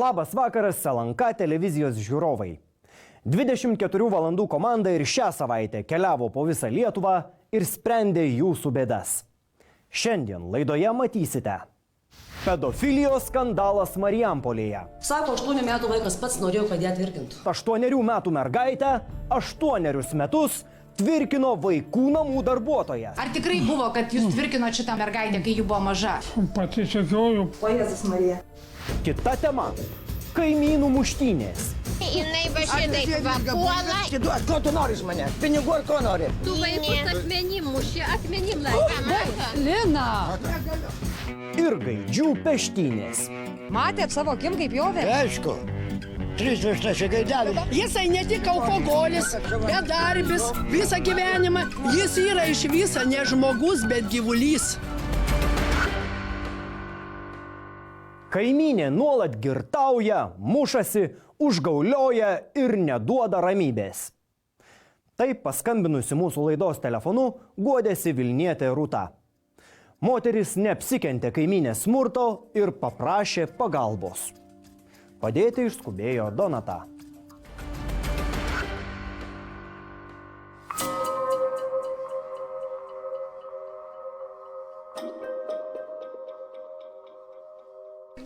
Labas vakaras, LNK televizijos žiūrovai. 24 valandų komanda ir šią savaitę keliavo po visą Lietuvą ir sprendė jūsų bėdas. Šiandien laidoje matysite. Pedofilijos skandalas Marijampolėje. Sako, 8 metų vaikas pats norėjo, kad ją tvirkintų. 8 metų mergaitė 8 metus tvirkino vaikų namų darbuotojas. Ar tikrai buvo, kad jūs tvirkino šitą mergaitę, kai ji buvo maža? Pasisekioju. O Jėzus Marija. Kita tema – kaimynų muštynės. Jinai va šitaip va puola. Ko tu nori iš mane? Pinigų ar ko nori? Tu vaikus akmenim muši, akmenim laiką. Lina! Ir gaidžių peštynės. Matėt savo akim, kaip jovė? Aišku. 3 gaidelį. Jisai ne tik alkoholis, bedarbis, visą gyvenimą. Jis yra iš viso ne žmogus, bet gyvulys. Kaimynė nuolat girtauja, mušasi, užgaulioja ir neduoda ramybės. Taip paskambinusi mūsų laidos telefonu guodėsi Vilnietė Rūta. Moteris neapsikentė kaimynės smurto ir paprašė pagalbos. Padėti išskubėjo Donata.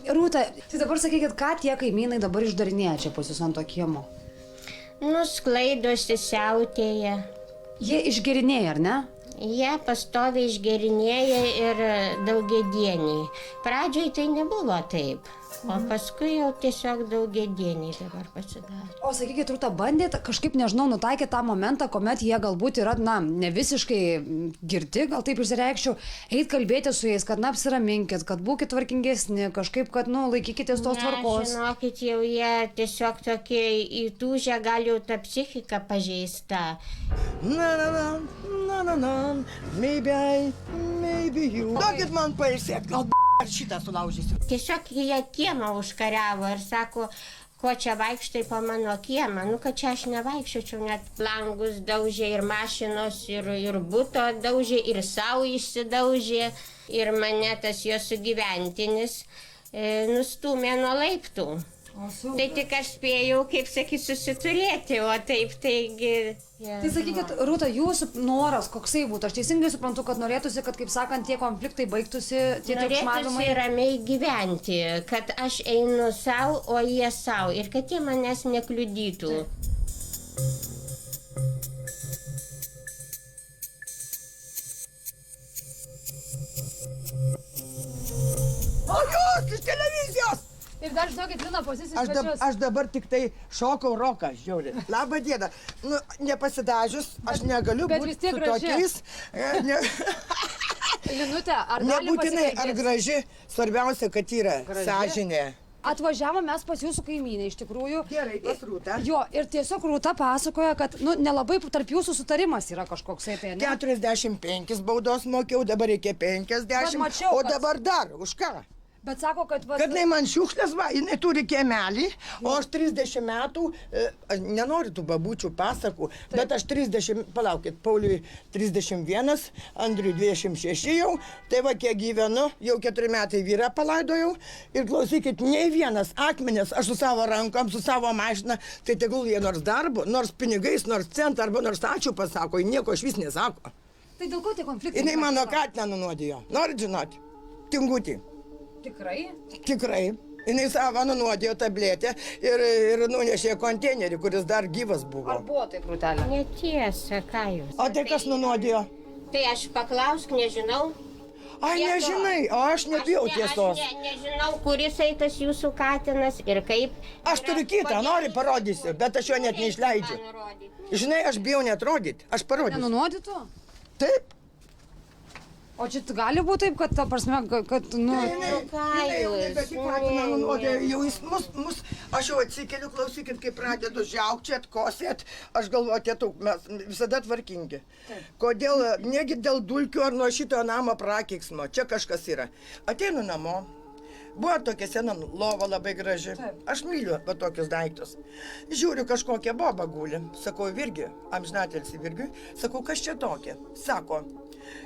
Rūta, tai dabar sakykit, ką tie kaimynai dabar išdarinėja čia pas jūs ant to kiemo? Nusklaidosi siautėje. Jie išgerinėja, ar ne? Jie pastoviai išgerinėja ir daugiadieniai. Pradžioj tai nebuvo taip, o paskui jau tiesiog daugiadieniai dabar pasidarė. O sakykit, Rūta, bandėt kažkaip, nežinau, nutaikė tą momentą, kuomet jie galbūt yra, ne visiškai girti, gal taip išsireikščiau, eit kalbėti su jais, kad apsiraminkit, kad būkit tvarkingesni, kažkaip, kad, laikykitės tos tvarkos. Žinokit, jau jie tiesiog tokie įtūžę, gal jau ta psichika pažeista. Maybe you. Duokit man pailsėt, gal ar šitą sulaužysiu. Tiesiog jie kiemą užkariavo ir sako, ko čia vaikštai po mano kiemą. Kad čia aš nevaikščiočiau, net langus daužė ir mašinos, ir buto daužė, ir savo išsidaužė. Ir mane tas jo sugyventinis nustūmė nuo laiptų. Tai tik aš spėjau, kaip sakyt, susiturėti, o taip taigi... Ja. Tai sakykit, Rūta, jūsų noras koksai būtų? Aš teisingai suprantu, kad norėtųsi, kad, kaip sakant, tie konfliktai baigtųsi, tie triukšmavimai. Norėtųsi ramiai gyventi, kad aš einu savo, o jie savo, ir kad jie manęs nekliudytų. O jūs iš televizijos! Ir dar žinokit, Lina, pozicijos svečius. Aš dabar tik tai šokau roką, žiūri. Labą dieną. Nepasidažius, aš negaliu būti su tokiais. Linute, ar gali Nebūtinai, pasikalbėti? ar graži, svarbiausia, kad yra sąžinė. Atvažiavom mes pas jūsų kaimynę, iš tikrųjų. Gerai, pas Rūtą. Jo, ir tiesiog Rūta pasakoja, kad, nelabai tarp jūsų sutarimas yra kažkoksai tai, ne? 45 baudos mokėjau, dabar reikia 50, mačiau, o kad- dabar dar, už ką? Bet sako, kad... Kad jinai man šiukšlės, jinai turi kiemelį, o aš 30 metų, nenoriu tų babučių pasakų, bet aš 30, palaukit, Pauliui 31, Andriui 26 jau, tai va kiek gyvenu, jau 4 metai vyrą palaidojau ir klausykit, nei vienas akmenės, aš su savo rankom, su savo mašina, tai tegul jie nors darbo, nors pinigais, nors centą, arba nors ačiū pasako, jie nieko iš vis nesako. Tai dėl ko tie konfliktai? Jinai mano katiną nunuodijo, norit žinoti, Tingutį. Tikrai? Tikrai. Jinai savo nunuodijo tabletę ir nunešė konteinerį, kuris dar gyvas buvo. Ar buvo taip, Rūtelė? Netiesa, ką jūs. O tai kas nunuodijo? Tai aš paklausk, nežinau. Ai, nežinai, o aš nebijau tiesos. Aš nežinau, kuris tas jūsų katinas ir kaip. Aš turiu kitą, nori parodysiu, bet aš jo net neišleidžiu. Žinai, aš bijau net rodyti, aš parodysiu. Nenunuodytų? Taip. O čia gali būti taip, kad, ta prasme, kad, Jau jis mus, aš jau atsikeliu, klausykit, kai pradedu žiaukčiat, kosėt, aš galvoju, tėtų, mes visada tvarkingi. Kodėl, negi dėl dulkių ar nuo šito namo prakeiksmo, čia kažkas yra. Ateinu namo. Buvo tokia sena lova labai graži. Aš myliu va tokius daiktus. Žiūriu, kažkokia boba guli. Sakau, Virgi, amžinatelsi Virgiui. Sakau, kas čia tokia? Sako,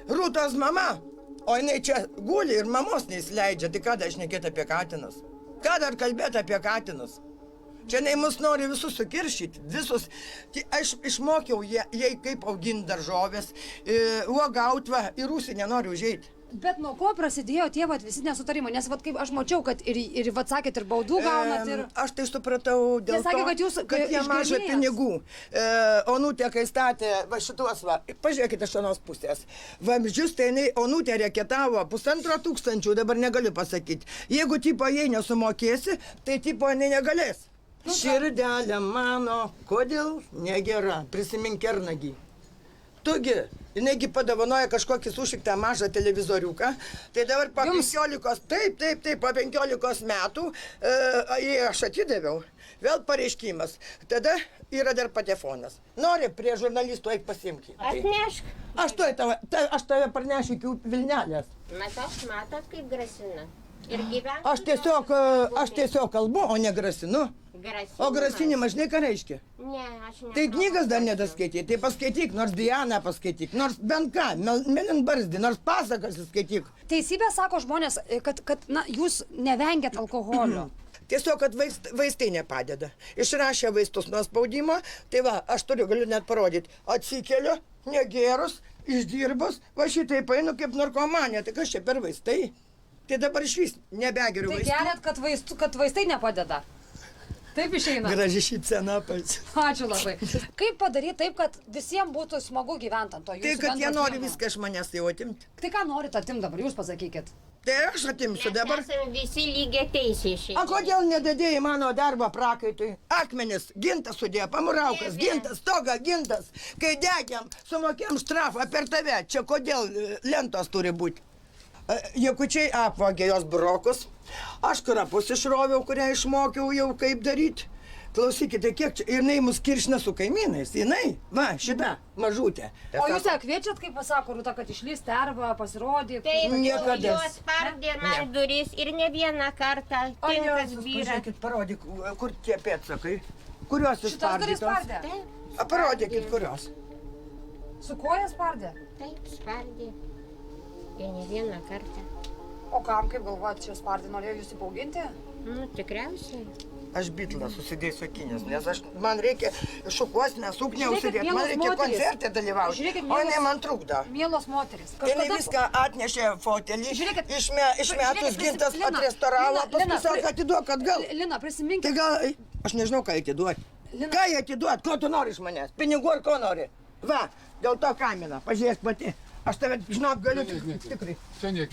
Rūtos mama. O jinai čia guli ir mamos neįsileidžia. Tai kada aš nekėt apie katinus? Ką dar kalbėti apie katinus? Čia nei mus nori visus sukiršyti, visus. Aš išmokiau jai kaip auginti daržovės, uogauti, va, į rūsį nenoriu užeiti. Bet nuo ko prasidėjo tie vat visi nesutarimai? Nes vat kaip aš mačiau, kad ir vat sakėt, ir baudų gaunat, ir... Aš tai supratau dėl Jie sakė, to, kad jūs, kad jie maža išgėrėjęs. pinigų. Onutė, kai statė va šituos, va, pažiūrėkite iš vienos pusės. Vamzdžius, tai jinai Onutė reketavo 1500, dabar negaliu pasakyti. Jeigu tipo jai nesumokėsi, tai tipo jinai negalės. Širdelė mano, kodėl negera, prisimink Kernagį. Tugi, jiнаigi padavanoja kažkokį sušiktą mažą televizoriuką, tai dabar po 15, taip, po 15 metų aš atidaviau, vėl pareiškimas, tada yra dar patefonas. Nori prie žurnalistų eik pasimti. Atnešk. Aš tave parnešiu iki Vilnelės. Matot, kaip grasina. Ir gyventi. Aš tiesiog kalbu, o ne grasinu. O grasinimas, žinai, ką reiškia? Ne, aš ne. Tai knygas dar nedaskaityk, tai paskaityk, nors Dianą paskaityk, nors bent ką, Melinbarzdį, nors pasakas skaityk. Teisybė sako žmonės, kad na, jūs nevengiat alkoholio. Tiesiog, kad vaistai nepadeda. Išrašė vaistus nuo spaudimo, tai va, aš galiu net parodyti. Atsikeliu, negėrus, išdirbus, va šitai painu kaip narkomanė, tai kas čia per vaistai? Tai dabar išvis nebegeriu Tai vaistų. geriat, kad vaistai nepadeda. Taip išeina. Graži šypsena pats. Ačiū labai. Kaip padaryti taip, kad visiems būtų smagu gyventi ant to jūsų Tai, kad jie bendro nori kiemo? viską iš manęs jau atimti. Tai ką norit atimti dabar, jūs pasakykit. Tai aš atimsiu dabar. Mes esame visi lygiai teisiai šiai. O kodėl nedadėjai mano darbo prakaitui? Akmenis, gintas sudėjo, pamuraukas, gintas, toga, gintas. Kai degiam, sumokėm štrafą per tave. Čia kodėl lentos turi būti? Jakučiai apvagė jos brokus. Aš krapus išroviau, kurią išmokiau jau kaip daryti. Klausykite, kiek čia. Ir jinai mus kiršina su kaimynais. Jinai, va, šita mažutė. O jūs ją kviečiat, kaip pasako Rūta, kad išlysti arba pasirodyti? Taip, Niekada. jos spardė man duris ir ne vieną kartą. Tinkas vyras. Pažiūrėkit, parodyk, kur tie pėdsakai. Kurios Šitas duris išspardytos? spardė? Taip, Parodykit, kurios. Su koja spardė? taip, spardė. Ir ne vieną kartą. O kam, kaip galvojat, čia spardė, norėjo jūs įbauginti? Nu, tikriausiai. Aš bitlą susidėsiu akinės, nes man reikia šukuosinę suknę Žiūrėkit, užsidėti, man mielos reikia moterys. koncerte dalyvauti, Žiūrėkit, o jinai mielos- man trukdo. Mielos moteris. Jinai viską atnešė fotelį, Žiūrėkit, išmetus žiūrėkit, gintas Lina, atrestauravo, Lina, paskui sako, atiduok atgal. Lina, Tai prisiminkit. gal, aš nežinau, ką atiduoti. Lina- Ką jie atiduoti, ko tu nori iš manęs? Pinigų ar ko nori? Va, dėl to kamino, pažiūrėk pati. Aš tave, žinok, galiu tikrai.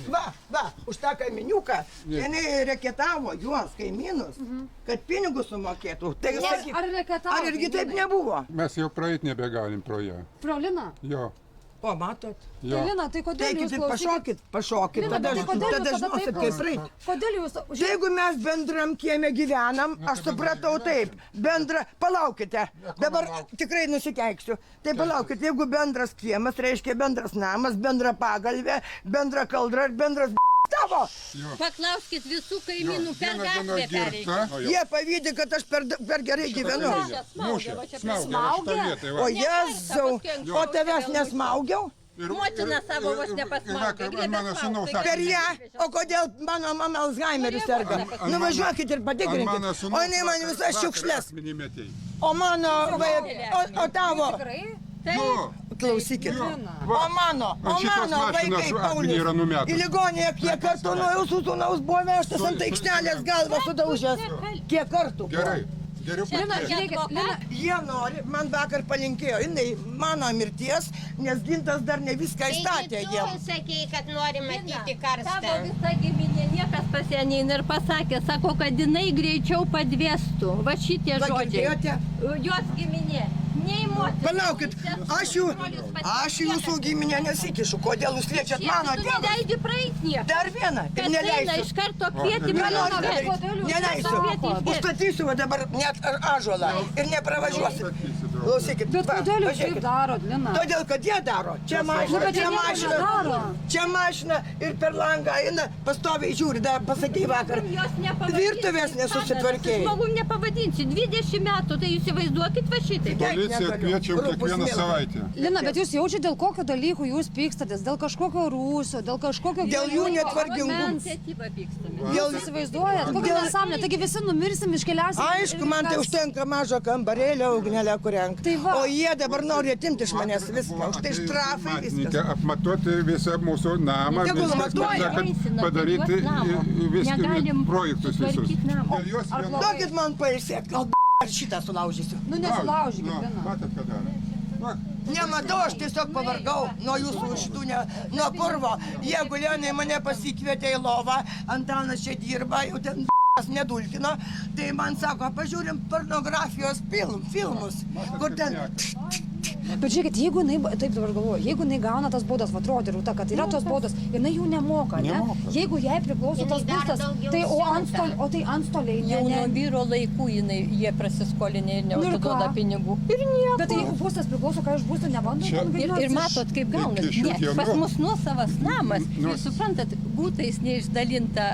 Va, už tą kaiminiuką, jinai reketavo juos, kaimynus, kad pinigus sumokėtų. Tai jūs sakyk, Ar reketavo? ar irgi taip nebuvo? Mes jau praeit nebegalim pro ją. Prolina. Jo, O, matot? jo. Tai Lina, tai kodėl Taigi, jūs tai klausykit? pašokit, Lina, tada tai kodėl jūs tada žinosit, taip kaip klausot? praeit. Kodėl jūs... Tai jeigu mes bendram kieme gyvenam, aš supratau taip, palaukite, dabar tikrai nusikeiksiu. Tai palaukite, jeigu bendras kiemas, reiškia bendras namas, bendra pagalvė, bendra kaldra ir bendras tavo. Paklauskit visų kaimynų per Viena diena gatvę pereiti. girta. Jie pavydi, kad aš per gerai gyvenu. Mušė, smaugia, va šitą vietą. va. O Jėzau, o tavęs nesmaugiau? Motina savo vos ir nepasmaugė, vakar griebė mano smaugt, sūnaus tai Per ją? O kodėl mano mama Alzheimeriu serga? Nuvažiuokit ir patikrinkit. O jinai man visas šiukšlės. O mano, o tavo, Nu, klausykit. va, O mano ant šitos mašinos vaikai, akmenį yra Paulius, numetus. į ligoninę kiek kartų nuo jūsų sūnaus buvo vežtas ant aikštelės galvą sudaužęs. Kiek kartų? gerai, geriau Lina, patikėti. žiūrėkit, Lina, Jie nori, man vakar palinkėjo, jinai mano mirties, nes gintas dar ne viską įstatė Taigi jiem. tu sakei, kad nori matyti Tavo karstą. visa giminė niekas pasieneina ir pasakė, sako, kad jinai greičiau padvėstų. Va šitie Va, žodžiai. girdėjote? Jos giminė. Nei moteris. Palaukit, aš jūsų giminę nesikišu, kodėl jūs liečiat mano Tu tėvą? neleidi praeit nieką. Dar vieną ir Kas eina neleisiu. iš karto kvieti Nenoriu mano daryt. kodėl jūs Neleisiu. nesakot? Užstatysiu va dabar net ąžuolą ir nepravažiuosiu. Klausykit, bet va, kodėl jūs taip pažiūrėkit. darot, Lina? Todėl, kad jie daro. Čia Nu, mašina, bet jie čia nieko mašina. nedaro. Čia mašina ir per langą eina, pastoviai žiūri, dar pasakei vakar. Jos nepavadinsi. Virtuvės nesusitvarkėjai. Žmogum nepavadinsi. 20 metų, tai jūs įsivaizduokit va šitai. Gerai, Policiją kviečiam kiekvieną savaitę. Lina, bet jūs jaučiate, dėl kokio dalyko jūs pykstatės? Dėl kažkokio rūsio, dėl kažkokio... Dėl jų gyvūno netvarkingumo. akmens? Iniciatyva pykstame. Jūs įsivaizduojat? Kokia nesąmonė, taigi visi numirsim, iškeliausim. Aišku, man tai užtenka mažo kambarėlio ugnelę kurenk. Tai va. O jie dabar nori atimti iš manęs viską. Už tai štrafai viskas. Apmatuoti visą mūsų namą, Tegul viską, matuoja. kad padaryti Negalim projektus visus. sutvarkyt namą. Dėl jos vien- Duokit man pailsėti, gal ar šitą sulaužysiu. Nu, nesulaužykit, Nu, Lina. matot, ką daro. Va, Nematau, aš tiesiog pavargau nuo jūsų šitų, nuo purvo. Jie gulionai mane pasikvietė į lovą, Antanas čia dirba, jau ten nedulkino. Tai man sako, pažiūrim pornografijos filmus, kur ten... Bet žiūrėkit, jeigu jinai, taip dabar galvoju, jeigu jinai gauna tas baudas, va atrodo, Rūta, kad yra tos baudos, jinai jų nemoka, ne? Jeigu jai priklauso tas Jinai dar būstas, daugiau tai sumoka. o tai antstoliai, Jau nuo ne? vyro laikų jie prasiskolinė ir Nu ir neužduoda ką? pinigų. Ir nieko. Bet tai jeigu būstas priklauso, ką iš būsto nebando, Čia- Ir matot, kaip Iki gaunasi. šių Ne, dienų- pas mus nuosavas namas. Nu- Jūs suprantat, būtais neišdalinta,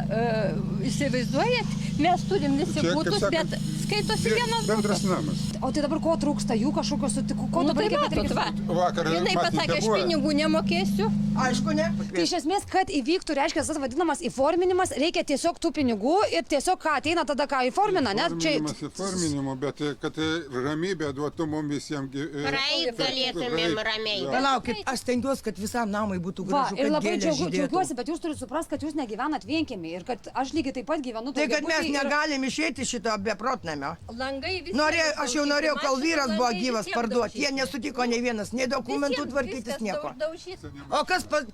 įsivaizduojat, mes turim visi Čia, kaip būtus, sakant, bet skaitosi vienas bendras būtas. namas. O tai dabar ko trūksta, jų kažkokio sutikų, ko Nu, dabar tai reikia, kad matot, reikia... va. Vakar Jinai matėte, pasakė, aš buvo. pinigų nemokėsiu. Aišku, ne? Tai iš esmės, kad įvyktų, reiškia, tas vadinamas įforminimas, reikia tiesiog tų pinigų ir tiesiog ką ateina tada, ką įformina, ne? Čia... Įforminimu, bet kad ramybę duotų mums visiems. Praeit galėtumėm ramiai. Palaukit, aš stengiuosi, kad visam namui būtų Va, gražu, ir kad labai gėlės žydėtų. džiaugiuosi, bet jūs turite suprasti, kad jūs negyvenat vienkiemį ir kad aš lygiai taip pat gyvenu. Tai kad mes daugiabuty ir- negalim išeiti šito beprotnamio. Langai visi. Aš jau norėjau, kol Mašinų vyras buvo langai gyvas visiems parduoti. Jie daužyti. nesutiko nei vienas, nei dokumentų Visiems tvarkytis, viskas nieko. daužyt. O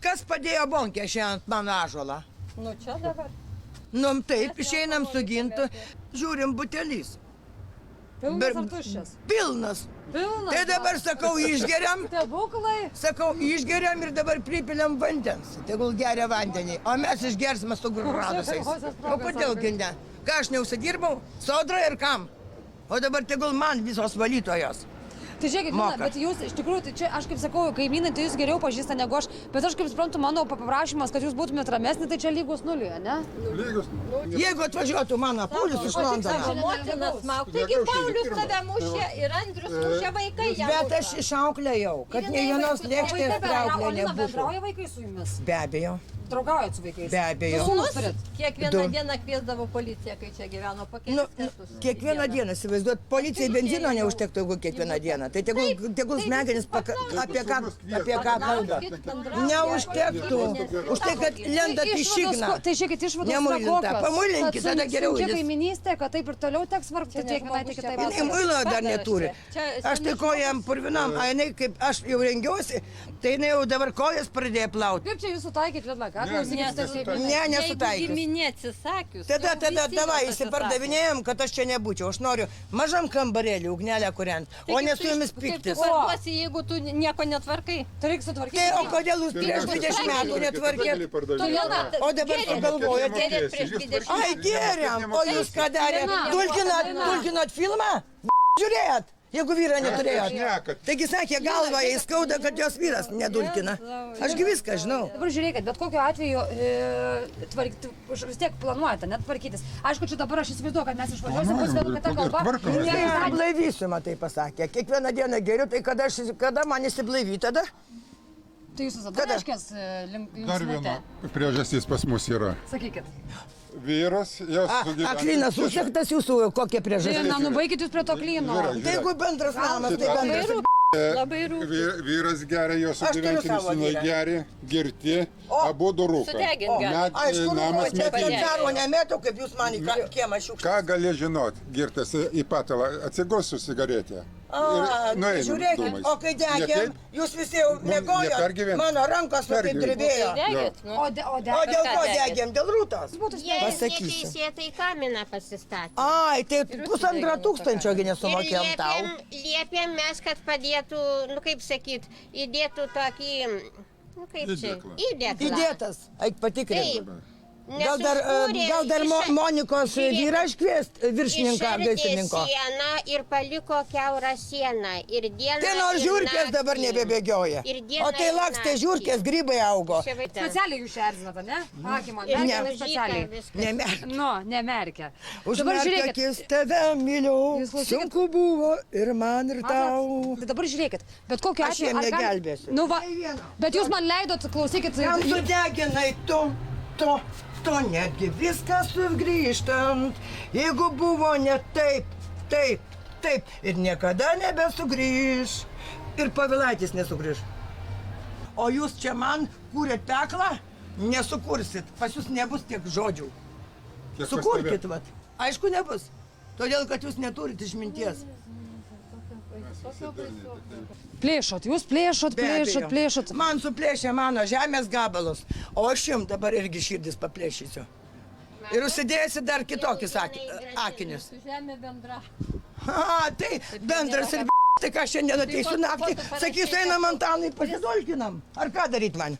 kas padėjo bonkė šiandien ant mano ąžuolą? Nu čia dabar. Nu taip, išeinam su gintu, žiūrim butelys. Pilnas ar tuščias? Pilnas. Pilnas. Tai dabar sakau, išgeriam. Stebuklai. Sakau, išgeriam ir dabar pripiliam vandens. Tegul geria vandenį. O mes išgersime su gradusais. O kodėl gi ne? Ką aš neužsidirbau? Sodra ir kam? O dabar tegul man visos valytojos. Tai žiūrėkit, Lina, Moka. bet jūs iš tikrųjų, tai čia aš kaip sakau, kaimynai, tai jūs geriau pažįsta negu aš, bet aš kaip suprantu, mano paprašymas, kad jūs būtumėt ramesni, tai čia lygus nuliui, ne? Lygus. Jeigu atvažiuotų mano Paulius iš Londono. Motina smaug. Taigi Paulius tave mušė ir Andrius mušė vaikai. jam Bet mušė. aš išauklėjau, kad nei vienos lėkštės krauklė nebūtų. Bendrauja vaikai su jumis. Be abejo, Draugaujat su vaikais. be abejo. Sūnus turit. Kiekvieną Du. dieną kviesdavo policiją, kai čia gyveno po Nu, kelis kartus. kiekvieną dieną, įsivaizduot, policijai benzino neužtektų, jeigu kiekvieną dieną. Tai tegul smegenys apie ką kalba. Neužtektų. Už tai, kad lendat į šikną. Tai žiūrėkit, išvados yra Nemuilinta. kokios. Pamuilinkit, Kad tada geriau sunki jis. kaiminystė, kad taip ir toliau teks vargti tiek vienai, tiek kitai. Jinai muilo dar neturi. Aš tai kojam purvinam, a jinai kaip aš jau rengiausi, tai jinai jau dabar kojas pradėjo plauti. Kaip čia jūs sutaikyti, Lidla? Ką klausykite šiaip? Ne, nesutaikius. Giminė atsisakius. Tada, jau visi davai, jau įsipardavinėjom, kad aš čia nebūčiau. Aš noriu mažam kambarėlį ugnelę kuriant, o ne su jumis piktis. Kaip tu parduosi, jeigu tu nieko netvarkai? Tai reikia sutvarkyti. Tai o kodėl jūs prieš 20 metų netvarkėt? O dabar sugalvojate. Geriat prieš 20 Ai, geriam, o jūs ką darėt? Dulkinot filmą? Žiūrėjot, jeigu vyrą neturėjot. Taigi sakė, galva jai skauda, kad jos vyras nedulkina. Ašgi viską žinau. Dabar žiūrėkit, bet kokiu atveju vis tiek planuojate, net tvarkytis. Aišku, čia dabar aš įsivaizduoju, kad mes išvažiuosim, bus vėl kita kalba. Tvarkomės. Neblaivysiu, matai pasakė. Kiekvieną dieną geriu, tai kada man įsiblaivy tada? Tai jūs visada Kada? reiškės Dar viena priežastis pas mus yra. Sakykit. Vyras, jos Aklinas užsektas jūsų, kokia priežastis? Na, nubaikit jūs prie to klyno. Žiūrėk. Tai jeigu bendras namas, tai bendras. Labai rūpi. Vyras geria, jos Aš turiu sugyventinis savo vyrą. geri, girti, abu du rūko. Sudegint gali. Net Aišku, namas čia per metinis. caro nemetu, kaip jūs man į kiemą šiukšlę. Ką gali žinot, girtas į patalą, atsigos su cigaretė. Žiūrėkit, o kai degėm, jūs visi jau mėgojot, nepergyvent. mano rankos va taip drebėjo. Degėt, nu. O O dėl ko degėm? Dėl rūtos? Jie Pasakysiu. neteisėtai kaminą pasistatė. Ai, tai 1,5 gi nesumokėjom Ir tau. liepėm mes, kad padėtų, nu kaip sakyt, įdėtų tokį, nu kaip čia, Įdėklą. įdėklą. Įdėtas, eik patikrink. Taip. Gal dar Monikos vyrą iškviest viršininką Išardė gaisrininko. sieną ir paliko kiaurą sieną. Ir dieną. Tai nors ir žiūrkės naktį. dabar nebebėgioja. Ir dieną, O tai ir lakstė naktį. žiūrkės, grybai augo. Čia vaikas. Specialiai jūs erzinate, ne? Akį man, Ir merkia daužyta specialiai. viskas. Nemerk. Nu, nemerkia. Dabar Užmerk žiūrėkit. akis, tave myliu. Jūs klausykit. Sunku buvo ir man, ir tau. Tai dabar žiūrėkit, bet kokiu Aš atveju... jiem ar gali- negelbėsiu. Nu va, Tai viena. bet jūs man leidot, klausykit... Kam sudeginai to netgi viskas sugrįžtant. Jeigu buvo ne taip, ir niekada nebesugrįž. Ir Pavilaitis nesugrįž. O jūs čia man kūrėt peklą? Nesukursit. Pas jūs nebus tiek žodžių. Kiek Sukurkit, vat. Aišku, nebus. Todėl, kad jūs neturit išminties. Plėšot, jūs plėšot, Be plėšot, abejo. plėšot. Man suplėšė mano žemės gabalus, o aš jums dabar irgi širdis paplėšysiu. Ir užsidėsi dar kitokius akinius. Žemė bendra. Tai bendras ir tai ką šiandien ateisiu naktį, sakysiu, einam Antanai, pasidolkinam. Ar ką daryt man?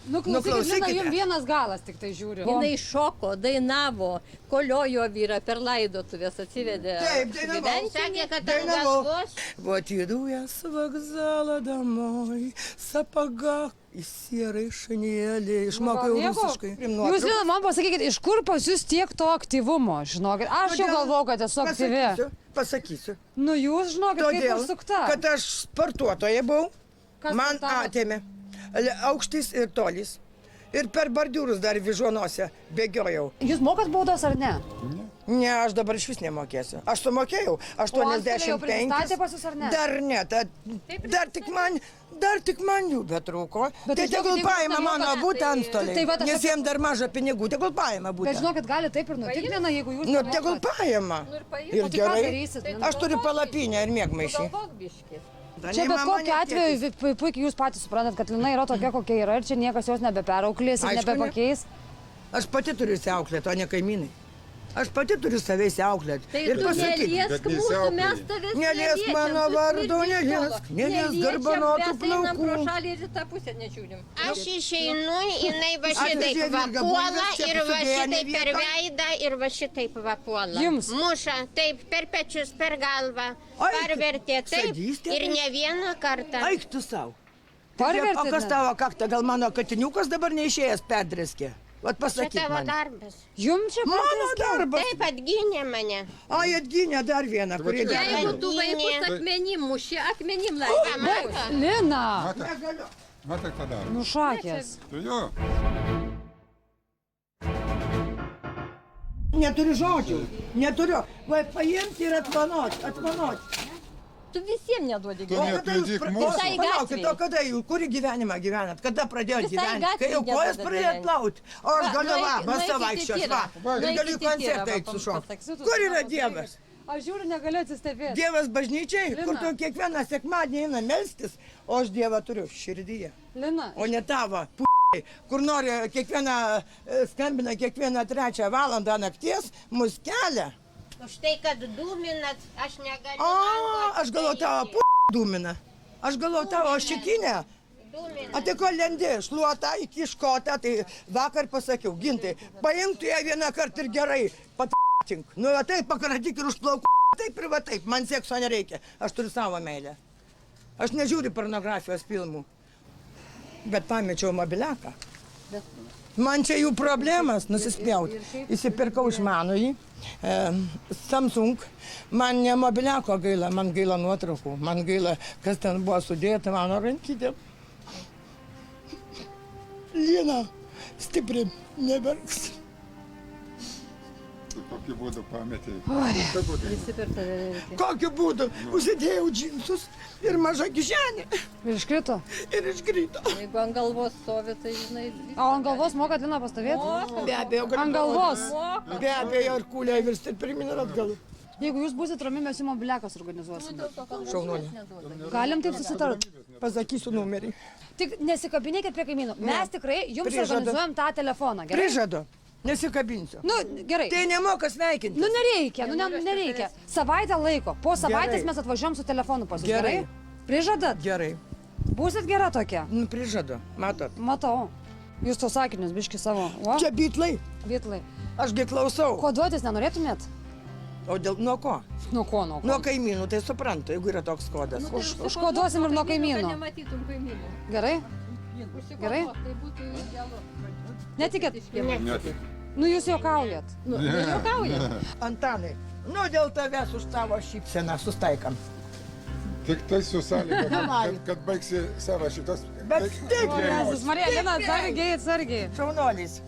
Nu, klausykit, Lina, klausykite. jums vienas galas tik tai žiūriu. Jinai šoko, dainavo, koliojo vyrą per laidotuvės, atsivedė. Taip, dainavau. Sakė, kad ant Dainavau. galvos. Вот иду я с вокзала домой, в сапогах и серой шинели. Išmokau rusiškai. Jūs vieną man pasakykit, iš kur pas jūs tiek to aktyvumo, žinokit. Aš jau galvau, kad esu aktyvi. Pasakysiu. Nu jūs, žinokit, kaip Todėl, užsukta. kad aš sportuotoja buvau, Kas man sportavo? atėmė aukštis ir tolis. Ir per bordiūrus dar Vyžuonose bėgiojau. Jūs mokat baudos ar ne? Ne, aš dabar iš vis nemokėsiu. Aš sumokėjau antstoliai jau 85. prisistatė pas jus ar ne? Dar ne, dar tik man jų betrūko. Bet Tai žinokit, tegul jeigu jūs paima nemokat, mano būtą antstoliai. Tai vat aš Nes jiems dar maža pinigų, tegul paima Bet būtą. žinokit, gali taip ir nutikti, Lina, jeigu jūs Nu, nemokat. tegul paima. Ir O tai ką gerai. darysit, Lina? Aš turiu palapinę ir mėgmaišį. Galvok biškis. Čia bet kokiu atveju puikiai jūs patys suprantat, kad Lina yra tokia, kokia yra ir čia niekas jos nebeperauklės ir Aišku, ne. nebepakeis. Aš pati turiu įsiauklėti, o ne kaimynai. Aš pati turiu save įsiauklėti. Tai Ir tu pasakyti. neliesk Bet mūsų, nesiauklėji. mes tavęs Neliesk mano vardo, neliesk garbanotų Mes einam pro plaukų. šalį ir į tą pusę nežiūrim. Aš išeinu, jinai va Atvežė šitaip virga va bulves, puola čia ir va sudėjo ne šitaip per vietą. veidą ir va šitaip va puola. Jums? Muša, taip, per pečius, per galvą. Ai, Parvertė taip sadistė ir tai. ne vieną kartą. Eik tu savo. Parvertė, O kas ne? tavo kaktą, gal mano katiniukas dabar neišėjęs perdreskė? Vat Čia pasakyk tavo man. darbas. Jums čia Mano patys darbas. Taip atgynė mane. Ai, atgynė dar vieną, kurį čia- dar. Jeigu tu Gynė. vaikus akmenim muši, akmenim Ką laiką. mato? Lina, Negaliu. Matai, ką daro. nu šakės. Tu jo. Neturiu žodžių. Neturiu. Va, paimti ir atvanot. Tu visiems neduodi Tu gyventi. nekliudyk mūsų. Visai Palaukit, gatvei. o kada jūs, kurį gyvenimą gyvenat? Kada pradėjot Visai gyventi? gatvei Kai jau kojas neduodat pradėjot gyventi. plauti. O aš Va, galiu va, nueikit- basta nueikit į vaikščios, tyrą. va. Ir Nueikit galiu į į koncertą tyrą, eiti va, sušokti. pasakysiu, tu Kur yra savo Dievas? Aš žiūriu, negaliu atsistebėti. Dievas bažnyčiai, kur Lina. tu kiekvieną sekmadienį eina melstis, o aš Dievą turiu širdyje. Lina, O ne tavo, p***ai, kur nori kiekvieną, skambina kiekvieną 3 valandą nakties, mus kelia. Už tai, kad dūminat, aš negaliu. O, aš galvoju tavo p*** dūmina. Aš galvoju tavo šikinę. O tai ko lendi, šluota, įkiškota, tai vakar pasakiau, gintai, paimk tu ją vieną kartą ir gerai, pat***tink. Nu, va taip, pakratyk ir užplauk, taip ir va taip, man sekso nereikia, aš turiu savo meilę. Aš nežiūriu pornografijos filmų, bet pamečiau mobiliaką. Man čia jų problemas nusispjauti. Įsipirkau išmanųjį, Samsung. Man ne mobiliako gaila, man gaila nuotraukų, man gaila, kas ten buvo sudėta mano rankytė. Lina, stipriai, neverks. Tu kokiu būdu pametėjai. Kokiu būdu? Visi per tave reikia. Kokiu būdu? Užsidėjau džinsus ir mažą kišenį ir iškrito. ir iškrito. Jeigu ant galvos stovi, tai žinai. O ant galvos mokat Lina pastovėti? Be abejo, Ant galvos. Be abejo, ir kūliai virsti ir pirmin ir atgal. Jeigu jūs būsit rami, mes jums mobiliakas organizuosim. Šaunuolė. Galim taip susitart. Pasakysiu numerį. Tik nesikabinėkit prie kaimynų. Mes tikrai jums Prižadu. organizuojam tą telefoną, gerai? Prižadu. Nesikabinsiu. Nu, gerai. Tai nemoka sveikinti. Nu, nereikia, nereikia. Savaitę laiko. Po savaitės Gerai. mes atvažiuojam su telefonu pas jūs, Gerai. gerai? Prižadat? Gerai. Būsit gera tokia? Nu, prižadu. Matot. Matau. Jūs to sakinius, biški savo. O, Čia bitlai, Bitlai. ašgi klausau. Koduotis nenorėtumėt? O dėl nuo ko? Nuo ko, nuo ko? Nuo kaimynų, tai suprantu, jeigu yra toks kodas. Užkoduosim ir nuo kaimynų. Nematytum kaimynų. Gerai? Gerai? Tai būtų idealu. Netikėt? Ne. Nu, jūs juokaujat. Antanai, nu dėl tavęs už tavo šypseną sustaikam. Tik tai su sąlyga, kad baigsi savo šitas... Bet tik Jėzus Marija, Lina, atsargiai, atsargiai. šaunuolis.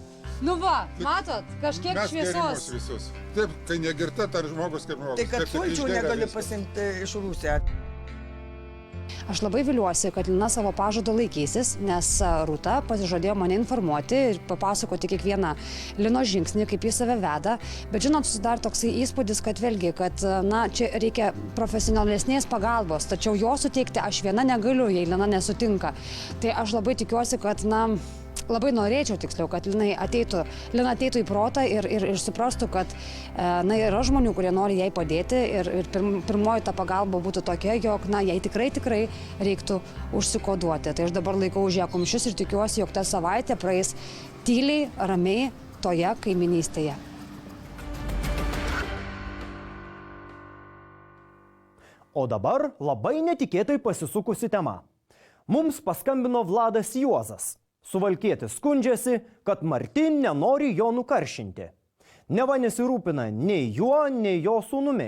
Nu va, matot, kažkiek Mes gerimus šviesos. visus. Taip, kai negirta, tar žmogus kaip žmogus. Tai kad Taip, tik sulčių išgeria negali viską. pasimti iš rūsę. Aš labai viliuosi, kad Lina savo pažado laikysis, nes Rūta pasižadėjo mane informuoti ir papasakoti kiekvieną Linos žingsnį, kaip jis save veda. Bet žinot, susidar toksai įspūdis, kad vėlgi, kad na, čia reikia profesionalesnės pagalbos, tačiau jo suteikti aš viena negaliu, jei Lina nesutinka. Tai aš labai tikiuosi, kad na, labai norėčiau tiksliau, kad Lina ateitų į protą ir suprastų, kad na, yra žmonių, kurie nori jai padėti ir pirmoji ta pagalba būtų tokia, jog na, jai tikrai reiktų užsikoduoti. Tai aš dabar laikau už ją kumščius ir tikiuosi, jog ta savaitė praeis tyliai, ramiai toje kaiminystėje. O dabar labai netikėtai pasisukusi tema. Mums paskambino Vladas Juozas. Suvalkietis skundžiasi, kad Marti nenori jo nukaršinti. Neva nesirūpina nei juo, nei jo sūnumi.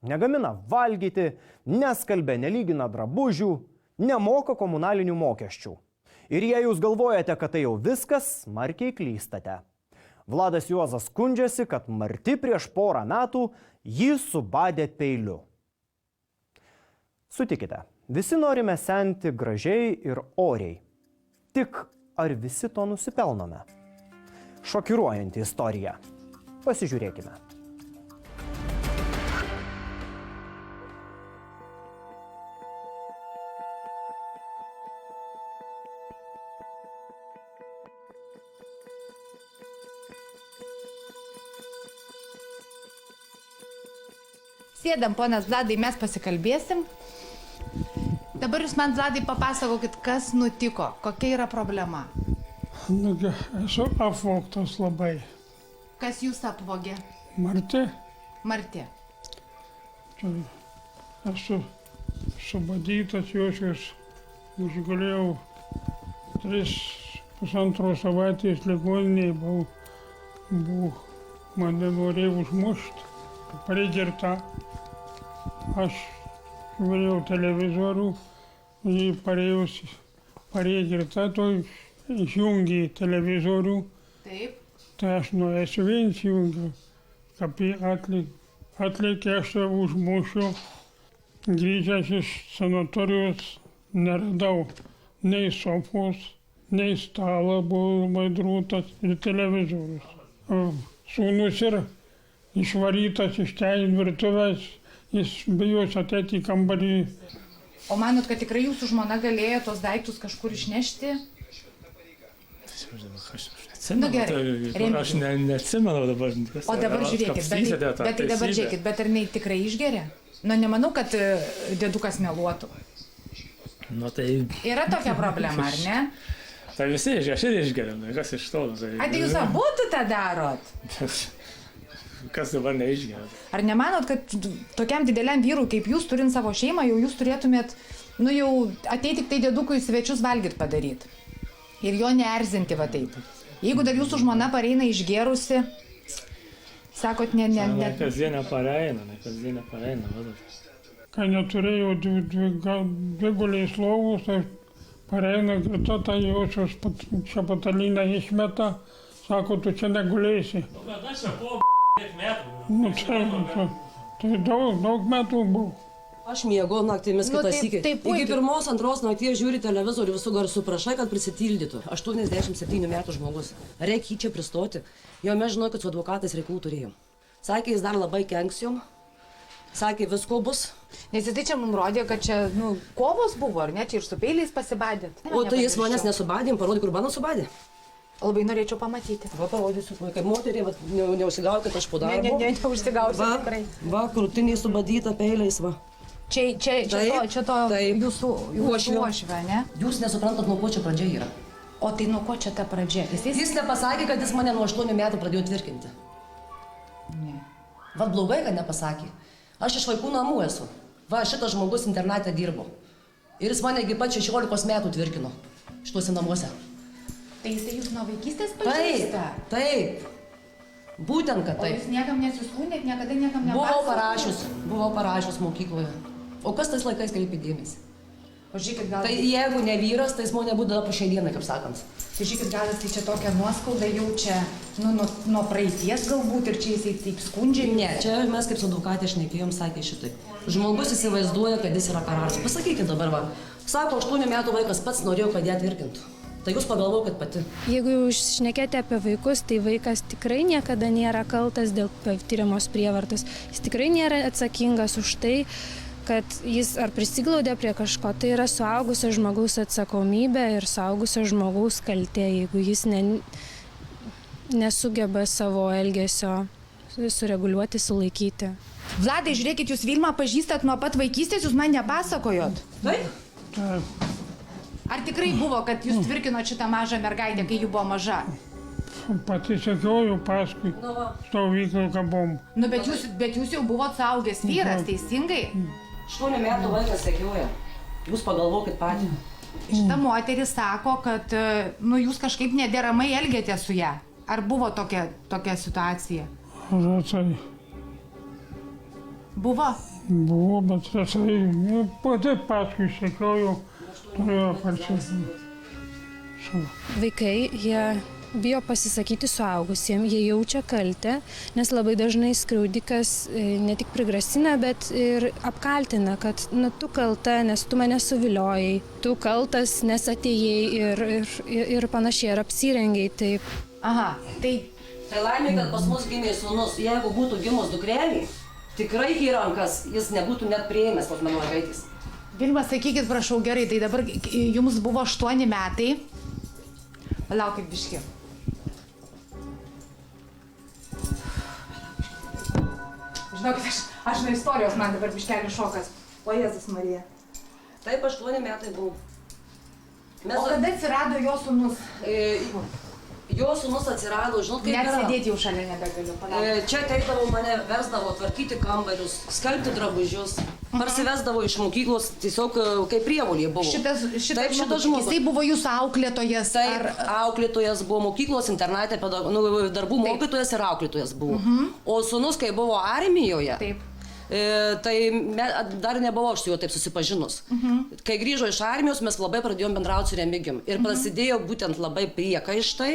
Negamina valgyti, neskalbia, nelygina drabužių, nemoka komunalinių mokesčių. Ir jei jūs galvojate, kad tai jau viskas, smarkiai klystate. Vladas Juozas skundžiasi, kad Marti prieš porą metų jį subadė peiliu. Sutikite, visi norime senti gražiai ir oriai. Tik ar visi to nusipelnome? Šokiruojanti istorija. Pasižiūrėkime. Sėdam, ponas Vladai, mes pasikalbėsim. Dabar jūs man, Vladai, papasakokit, kas nutiko, kokia yra problema. Nugi, esu apvogtas labai. Kas jūs apvogė? Marti, Marti. esu subadytas josios, užgulėjau 3,5 savaitės ligoninėje, buvau, mane norėjo užmušti, prigirta. Aš žiūrėjau televizorių, jį pareigirta, to išjungė televizorių. Taip. Tai aš nuėsiu viens jungiu, kaip atlikė, aš save užmušiu. Grįžęs iš sanatorijos neradau nei sofos, nei stalo, buvo labai drūtas ir televizorius. Sūnus ir išvarytas iš ten virtuvės, jis bijos ateiti į kambarį. O manot, kad tikrai jūsų žmona galėjo tos daiktus kažkur išnešti? Nu, gerai, aš neatsimenu dabar. O dabar žiūrėkit, bet tai dabar žiūrėkit, bet ar jinai tikrai išgeria? Nu, nemanau, kad dėdukas meluotų. Nu, tai... Yra tokia problema, ar ne? Tai visi išgeria, aš ir išgeriu, kas iš to? Tai jūs abu tą darot? Kas dabar neišgeria? Ar nemanot, kad tokiam dideliam vyrui kaip jūs, turint savo šeimą, jau jūs turėtumėt, nu jau ateiti tik tai dėdukui svečius valgyt padaryti? Ir jo neerzinti va taip. Jeigu dar jūsų žmona pareina išgerusi, sakot, ne. Kasdienė pareina, vadas. Kai neturėjau dvi guliais lovus, tai pareina greta, tai josios čia patalinę išmeta, sako, tu čia negulėsi. Kada čia po metų? Nu, tai daug metų buvo. Aš miegu naktimis kitą sykį. Iki 1-2 nakties žiūri televizorių visų garsų, prašai, kad prisitildytų. 87 metų žmogus. Reikia jį čia pristoti. Jau mes žinau, kad su advokatais reikalų turėjom. Sakė, jis dar labai kenks jom. Sakė, visko bus. Nes jis tai čia mums rodė, kad čia, nu, kovos buvo, ar ne? Čia ir su peiliais pasibadėt. O tai jis manęs nesubadė, parodė, kur mano subadė. Labai norėčiau pamatyti. Va, parodysiu, kaip moteriai, neužsigau, kad aš po darbo. Neužsigausiu tikrai. Va, krūtiniai subadyta peiliais, va. Čia to jūsų uošvė, ne? Jūs nesuprantat, nuo ko čia pradžia yra. O tai nuo ko čia ta pradžia? Jis nepasakė, kad jis mane nuo 8 metų pradėjo tvirkinti. Ne. Vat blogai, kad nepasakė. Aš iš vaikų namų esu. Va, šitas žmogus internate dirbo. Ir jis mane iki pat 16 metų tvirkino šituose namuose. Tai jisai jūs nuo vaikystės Taip, pažįsta? taip. Būtent, kad O taip. jūs niekam nesiskundėt, niekada niekam nepasakojot? Buvau parašius mokykloje. O kas tais laikais kreipė dėmesį? O žiūrėkit, gal... Tai jeigu ne vyras, tai jis mane būdavo po šiai dienai, kaip sakant. Tai žiūrėkit, gal jisai čia tokią nuoskaudą jaučia, nuo praeities galbūt ir čia jisai taip skundžia? Ne, čia mes kaip su advokatė šnekėjom, sakė šitai. Žmogus įsivaizduoja, kad jis yra karalius. Pasakykit dabar, va. Sako, 8 metų vaikas pats norėjo, kad ją tvirkintų. Tai jūs pagalvokit pati. Jeigu jūs šnekėte apie vaikus, tai vaikas tikrai niekada nėra kaltas dėl tyriamos prievartos. Jis tikrai nėra atsakingas už tai, kad jis ar prisiglaudė prie kažko. Tai yra suaugusio žmogaus atsakomybė ir suaugusio žmogaus kaltė, jeigu jis nesugeba savo elgesio sureguliuoti, sulaikyti. Vladai, žiūrėkit, jūs Vilmą pažįstat nuo pat vaikystės, jūs man nepasakojot? Taip. Taip. Ar tikrai buvo, kad jūs tvirkinot šitą mažą mergaitę, kai jų buvo maža? Pati sekioju paskui stovyklą kabom. Nu, bet jūs jau buvot suaugęs vyras, teisingai? 8 metų vaikas sekioja. Jūs pagalvokit patį. Šita moteris sako, kad jūs kažkaip nederamai elgėte su ją. Ar buvo tokia situacija? Rasai. Buvo? Buvo, bet rasai. Pati paskui sekioju. Turėjo parčiai. Vaikai, jie bijo pasisakyti suaugusiems, jie jaučia kaltę, nes labai dažnai skriaudikas ne tik prigrasina, bet ir apkaltina, kad tu kalta, nes tu mane suviliojai, tu kaltas, nes atėjai ir panašiai, ir apsirengiai taip. Aha, tai... Tai laimė, kad pas mus gimė sūnus. Jeigu būtų gimus dukrelį, tikrai į rankas jis nebūtų net prieimęs tos mano mergaitės. Vilma, sakykit, prašau, gerai, tai dabar jums buvo 8 metai. Palaukit biškį. Žinokit, aš nuo istorijos, man dabar biškelį šokas. O Jėzus Marija. Taip, 8 metai buvau. O kada atsirado jo sūnus? Jo sūnus atsirado, žinot, kaip Net yra. sėdėti jau šalia nebegaliu. Čia ateidavo mane, versdavo tvarkyti kambarius, skalbti drabužius, parsivesdavo iš mokyklos, tiesiog kaip prievolė buvo. Šitas žmogus. Jisai buvo jūsų auklėtojas? Taip, auklėtojas buvo mokyklos internate, darbų mokytojas ir auklėtojas buvo. O sūnus, kai buvo armijoje, tai dar nebuvau aš su juo taip susipažinus. Kai grįžo iš armijos, mes labai pradėjom bendrauti su Remigijum. Ir prasidėjo būtent labai priekaištai,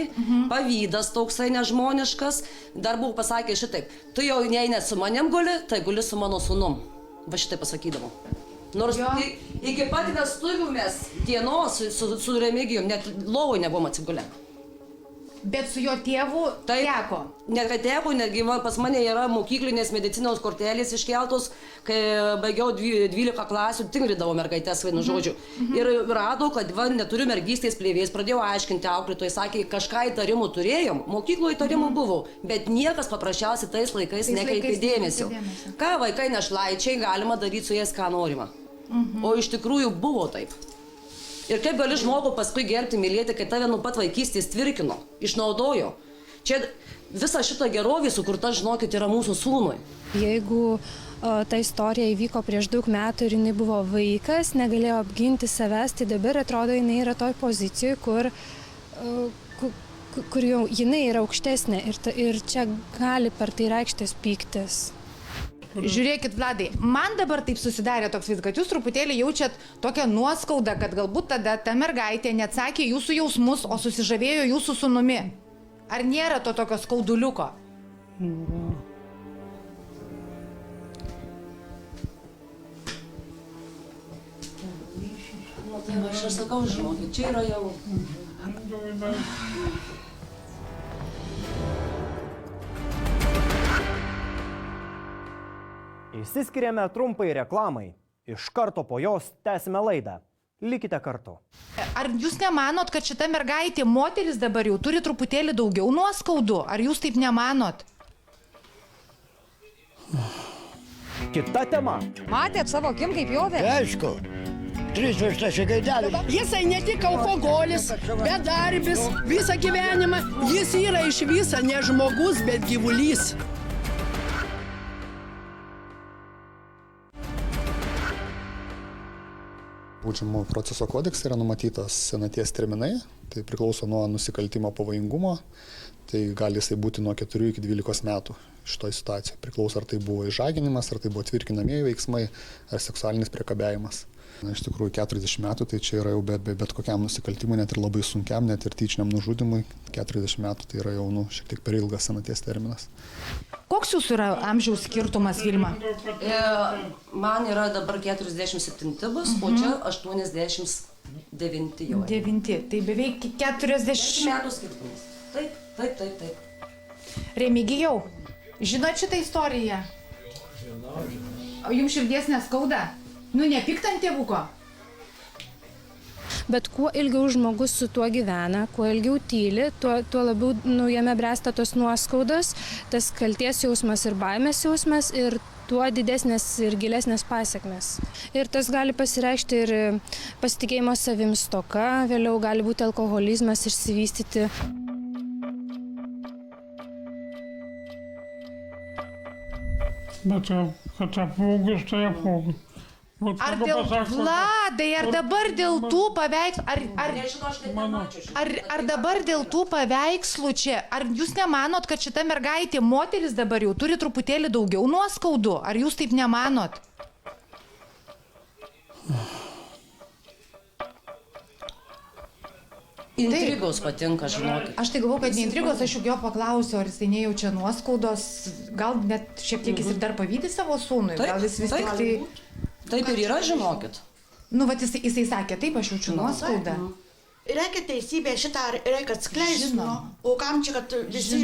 pavydas toksai nežmoniškas. Dar buvau pasakė šitaip, tu jau jei ne su manim guli, tai guli su mano sūnum. Va šitai pasakydavau. Nors iki pat vestuvių mes dienos su Remigijum net lovoj nebuvom atsigulę. Bet su jo tėvu teko? Net teko, netgi pas mane yra mokyklinės medicinos kortelės iškeltos, kai baigiau 12 klasių, tinkridavo mergaitės, vienu žodžiu. Ir radau, kad neturiu mergystės plėvės, pradėjau aiškinti auklėtojai, sakė, kažką įtarimų turėjom, mokykloje įtarimų buvo, bet niekas paprasčiausiai tais laikais nekreipė dėmesio. Ką vaikai našlaičiai, galima daryti su jais, ką norima. O iš tikrųjų buvo taip. Ir kaip gali žmogų paskui gerbti, mylėti, kai tave nuo pat vaikystės tvirkino, išnaudojo. Čia visa šita gerovė sukurta, žinokit, yra mūsų sūnui. Jeigu ta istorija įvyko prieš daug metų ir jinai buvo vaikas, negalėjo apginti savęs, tai dabar atrodo jinai yra toj pozicijoje, kur jau jinai yra aukštesnė ir čia gali per tai reikštis pyktis. Žiūrėkit, Vladai, man dabar taip susidarė toks vaizdas, kad jūs truputėlį jaučiat tokią nuoskaudą, kad galbūt tada ta mergaitė neatsakė jūsų jausmus, o susižavėjo jūsų sūnumi. Ar nėra to tokio skauduliuko? Aš sakau, žinokit, čia yra jau... Išsiskiriame trumpai reklamai. Iš karto po jos tęsime laidą. Likite kartu. Ar jūs nemanot, kad šita mergaitė, moteris dabar jau turi truputėlį daugiau nuoskaudų? Ar jūs taip nemanot? Kita tema. Matėt savo akim, kaip jovė? Aišku. 3 vištas į gaidelį. Jisai ne tik alkoholis, bedarbis, visą gyvenimą. Jis yra iš viso ne žmogus, bet gyvulys. Baudžiamo proceso kodekse yra numatytas senaties terminai, tai priklauso nuo nusikaltimo pavojingumo, tai gali jisai būti nuo 4 iki 12 metų šitoj situacijoje. Priklauso, ar tai buvo išžaginimas, ar tai buvo tvirkinamieji veiksmai, ar seksualinis priekabiavimas. Na, iš tikrųjų 40 metų, tai čia yra jau bet kokiam nusikaltimui, net ir labai sunkiam, net ir tyčiniam nužudimui. 40 metų tai yra jau šiek tiek per ilgas senaties terminas. Koks jūsų yra amžiaus skirtumas, Vilma? Man yra dabar 47 bus, o čia 89 jau. 9, tai beveik 40 metų skirtumas. Taip. Remigijau, žinot šitą istoriją? O jums širdies neskauda? Nu, nepykt ant tėvuko? Bet kuo ilgiau žmogus su tuo gyvena, kuo ilgiau tyli, tuo labiau jame bręsta tos nuoskaudos, tas kalties jausmas ir baimės jausmas ir tuo didesnės ir gilesnės pasiekmes. Ir tas gali pasireikšti ir pasitikėjimo savim stoka, vėliau gali būti alkoholizmas išsivystyti. Bet kad apvaugus, tai apvaugus. Ar dėl Vladai, ar dabar dėl tų paveikslų, ar dabar dėl tų paveikslų čia, ar jūs nemanot, kad šita mergaitė, moteris dabar jau turi truputėlį daugiau nuoskaudų, ar jūs taip nemanot? Intrigos patinka, žinokit. Aš tai galvoju, kad ne intrigos, aš juk jo paklausiu, ar jisai nejaučia nuoskaudos, gal net šiek tiek jis ir dar pavydi savo sūnui, gal jis vis tik tai... Taip ir yra, žinokit. Nu, vat jisai sakė, taip, aš jaučiu nuoskaudą. Reikia teisybė šitą, reikia atskleisti. O kam čia, kad visi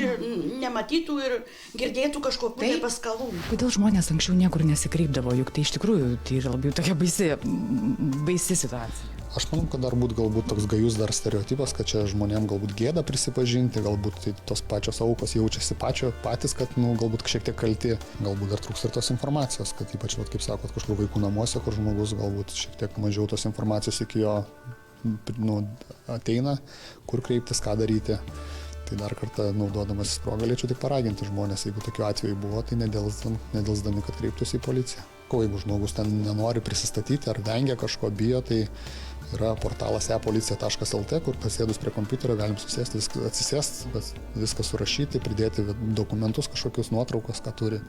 nematytų ir girdėtų kažkokių paskalų. Kodėl žmonės anksčiau niekur nesikreipdavo, juk tai iš tikrųjų tai yra labai tokia baisi situacija. Aš manau, kad dar galbūt toks gajus dar stereotipas, kad čia žmonėm galbūt gėda prisipažinti, galbūt tai tos pačios aukos jaučiasi patys, kad galbūt šiek tiek kalti, galbūt dar trūks ir tos informacijos, kad ypač, kaip sakot, kažkur vaikų namuose, kur žmogus galbūt šiek tiek mažiau tos informacijos iki jo ateina, kur kreiptis, ką daryti. Tai dar kartą naudodamasis progą galėčiau tik paraginti žmonės, jeigu tokiu atveju buvo, tai nedelsdami, kad kreiptųsi į policiją. Jeigu žmogus ten nenori prisistatyti ar vengia kažko, bijo, tai yra portalas e-policija.lt, kur pasėdus prie kompiuterio galim susėsti, atsisėsti, viską surašyti, pridėti dokumentus, kažkokius nuotraukos, ką turi.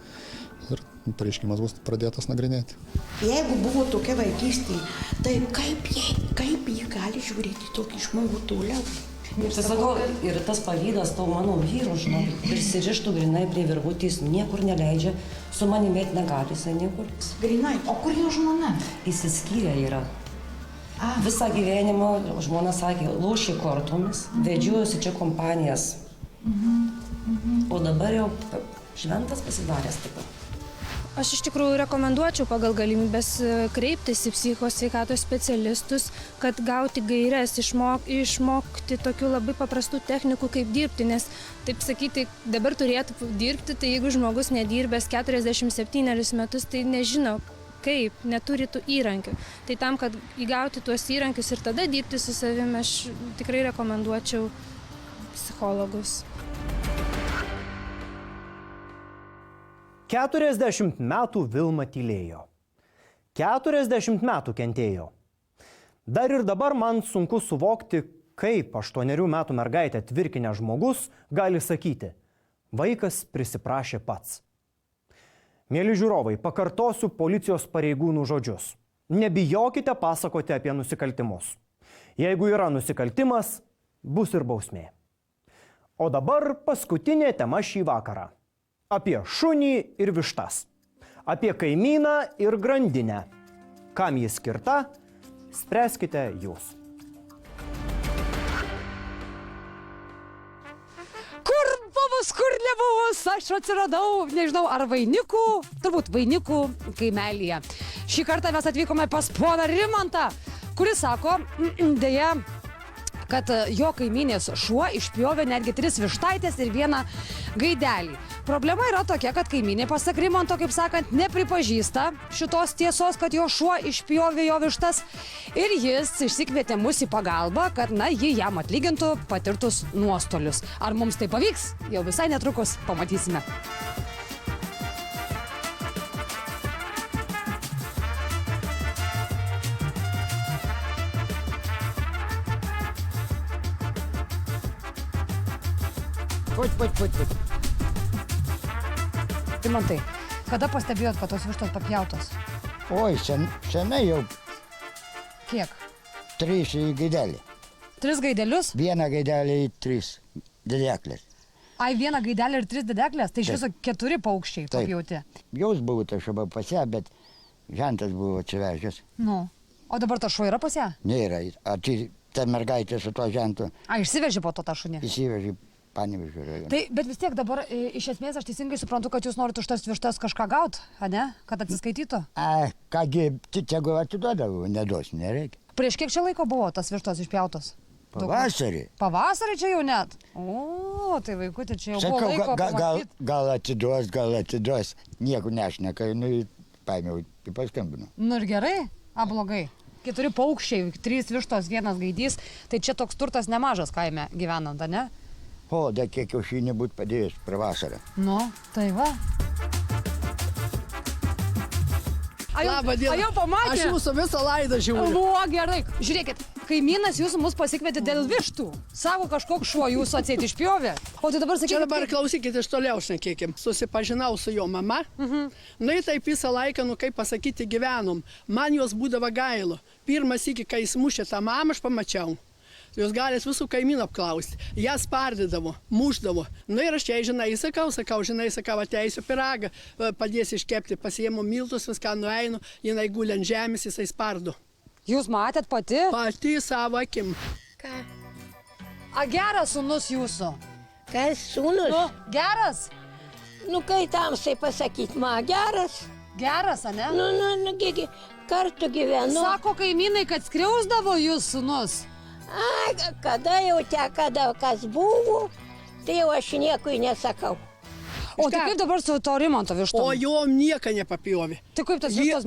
Ir pareiškimas bus pradėtas nagrinėti. Jeigu buvo tokia vaikystė, tai kaip jie gali žiūrėti tokį žmogų toliau? Tai sakau, ir tas pavydas tau mano vyru, žinokit, prisirištų grinai prie virvutės, niekur neleidžia, su manimi negali jisai niekur. Grinai, o kur jo žmona? Įsiskyrę yra. Visą gyvenimą žmona sakė, lošė kortomis, vedžiojosi čia kompanijas. O dabar jau šventas pasidaręs taip. Aš iš tikrųjų rekomenduočiau pagal galimybės kreiptis į psichikos sveikatos specialistus, kad gauti gaires, išmokti tokių labai paprastų technikų, kaip dirbti, nes taip sakyti, dabar turėtų dirbti, tai jeigu žmogus nedirbęs 47 metus, tai nežino kaip, neturi tų įrankių. Tai tam, kad įgauti tuos įrankius ir tada dirbti su savimi, aš tikrai rekomenduočiau psichologus. 40 metų Vilma tylėjo. 40 metų kentėjo. Dar ir dabar man sunku suvokti, kaip 8 metų mergaitę tvirkinę žmogus gali sakyti, vaikas prisiprašė pats. Mėly žiūrovai, pakartosiu policijos pareigūnų žodžius. Nebijokite pasakoti apie nusikaltimus. Jeigu yra nusikaltimas, bus ir bausmė. O dabar paskutinė tema šį vakarą. Apie šunį ir vištas. Apie kaimyną ir grandinę. Kam jis skirta, spręskite jūs. Kur buvus, kur nebuvus, aš atsiradau, nežinau, ar Vainikų, turbūt Vainikų kaimelyje. Šį kartą mes atvykome pas poną Rimantą, kuris sako, dėja, kad jo kaimynės šuo išpjovė netgi 3 vištaitės ir 1 gaidelį. Problema yra tokia, kad kaimynė pasak Rimanto, kaip sakant, nepripažįsta šitos tiesos, kad jo šuo išpjovė jo vištas ir jis išsikvietė mus į pagalbą, kad, na, ji jam atlygintų patirtus nuostolius. Ar mums tai pavyks? Jau visai netrukus pamatysime. Put. Rimantai, kada pastebėjot, kad tos vištos papjautos? Oi, senai jau. Kiek? 3 gaidelį. 3 gaidelius? 1 gaidelį, 3 dedeklės. Ai, 1 gaidelį ir 3 dedeklės? Tai iš viso 4 paukščiai papjauti. Jūs buvote šaba pas ją, bet žentas buvo atsivežęs. Nu, o dabar ta šuo yra pas ją? Nėra. Ar ta mergaitė su to žentu? A, išsivežė po to tą šunį? Įsivežė Panevėžio rajone. Tai, bet vis tiek dabar, iš esmės, aš teisingai suprantu, kad jūs norite už tas vištas kažką gauti, ne? Kad atsiskaitytų? Kągi, tegu atiduodavau, neduos, nereikia. Prieš kiek čia laiko buvo tas vištos išpjautos? Pavasarį. Pavasarį čia jau net? O, tai vaikutė, čia jau buvo laiko pamatyti. Gal atiduos, nieko nešneka, paėmiau, paskambinu. Nu ir gerai, blogai. 4 paukščiai, 3 vištos, 1 gaidys, tai čia toks turtas nemažas kaime gyvenant, ne? O, dar kiek kiaušinį būt padėjęs prie vasarą. Nu, tai va. Labą dieną. Jau pamatė? Aš jūsų visą laidą žiūriu. O, gerai. Žiūrėkit, kaimynas jūsų mus pasikvietė dėl vištų. Sako, kažkoks šuo jūsų atseit išpjovė. O tai dabar sakykit... Čia dabar klausykit, iš toliau šnekėkim. Susipažinau su jo mama. Nu, ir taip visą laiką, kaip pasakyti, gyvenom. Man jos būdavo gailo. Pirmas iki, kai jis mušė tą mamą, aš pamačiau. Jūs galės visų kaimynų apklausti. Ją spardydavo, mušdavo. Nu ir aš čia, žinai, sakau, ateisiu piragą, padės iškepti, pasiėmu miltus, viską nueinu, jinai guli ant žemės, jisai spardo. Jūs matėt pati? Pati savo akim. Ką? A, geras sūnus jūsų? Kas sūnus? Nu, geras? Nu, kai tamsai pasakyt, geras. Geras, ane? Nu, kartu gyvenu. Sako kaimynai, kad skriausdavo jūs sūnus. Kada jau kada kas buvo, tai jau aš nieko nesakau. O tai kaip dabar su to Rimanto vištom? O jo nieko nepapjovė. Tai kaip tas vištos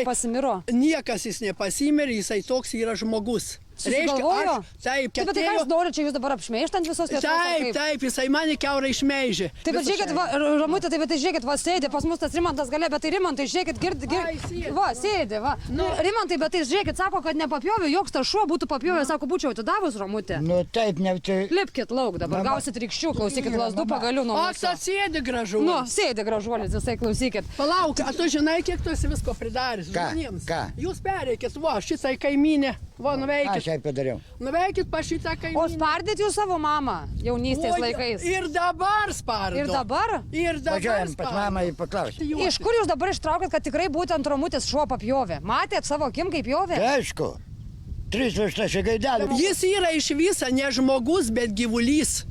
pasimiro? Niekas jis nepasimirė, jisai toks yra žmogus. Susigalvojo? Taip, bet tai ką jūs norite, čia jūs dabar apšmeižtant visos Lietuvos? Taip, jisai mane kiaurai išmeižė. Taip, bet žiūrėkit, Ramutė, taip, bet žiūrėkit, va, sėdė pas mus tas Rimantas gale, bet tai Rimantai, žiūrėkit, sėdė, va. Rimantai, bet tai žiūrėkit, sako, kad nepapjovė, joks tas šuo būtų papjovė, sako, būčiau atidavus, Ramutė. Nu, taip, ne, tai... Lipkit lauk dabar, gausit rykščių, klausykit, lasdų pagalių nuo mūsų. O, sėdi gražuolis. Nu, sėdi gražuolis, visai klausykit. Palauk, tu žinai, kiek tu esi visko pridaręs žmonėms? Ką? Jūs pereikit, va, šitai kaimynė, va, nuveikit. Aš jai padariau. Nuveikit pa šitą kaimynę. O spardėt jūs savo mamą jaunystės laikais? Ir dabar spardo. Ir dabar? Ir dabar važiuojam pas mamą ir paklausti. Iš kur jūs dabar ištraukėt, kad tikrai būtent Romutės šuo papjovė? Matėt savo akim, kaip pjovė? Aišku. 3 vištas gaidelį. Jis yra iš viso ne žmogus, bet gyvulys.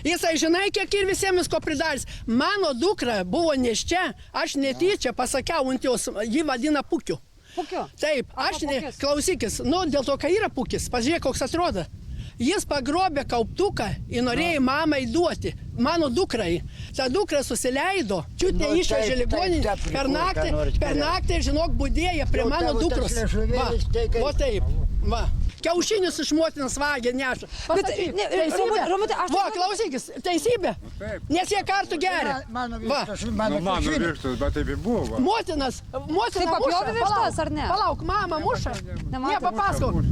Jisai žinai, kiek ir visiems visko pridarys. Mano dukra buvo neščia, aš netyčia pasakiau ant jos, jį vadina Pukiu. Pukiu? Taip, aš ne, klausykis, nu dėl to, kai yra Pukis, pažiūrėk, koks atrodo. Jis pagrobė kauptuką ir norėjo mamai duoti, mano dukrai. Ta dukra susileido, čiut neišvežė ligoninę, per naktį, žinok, budėjo prie mano dukros. Va taip, va. Kiaušinis iš motinos vagė neša. Romutė, aš... Va, klausykis, teisybė, nes jie kartu geria. Mano vištas, bet taip ir buvo. Motina muša. Papjovė vištas, ar ne? Palauk, mama muša. Ne, papasakok.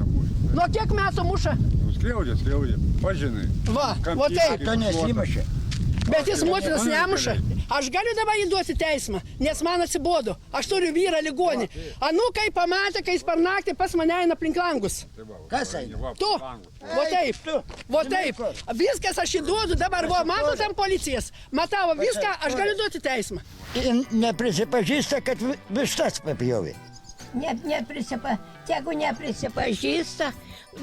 Nuo kiek metų muša? Skriaudė, pažinai. Va taip. To nesimušė. Bet jis motinas nemuša. Aš galiu dabar jį duoti teismą, nes man atsibodo. Aš turiu vyrą ligonį. Anūkai pamatė, kai jis per naktį pas mane eina aplink langus. Kas eina? Tu. Va taip. Va taip. Viskas aš įduodu dabar. Va, mato tam policijas. Matavo viską, aš galiu duoti teismą. Neprisipažįsta, kad vištas papjovė. Tegu neprisipažįsta,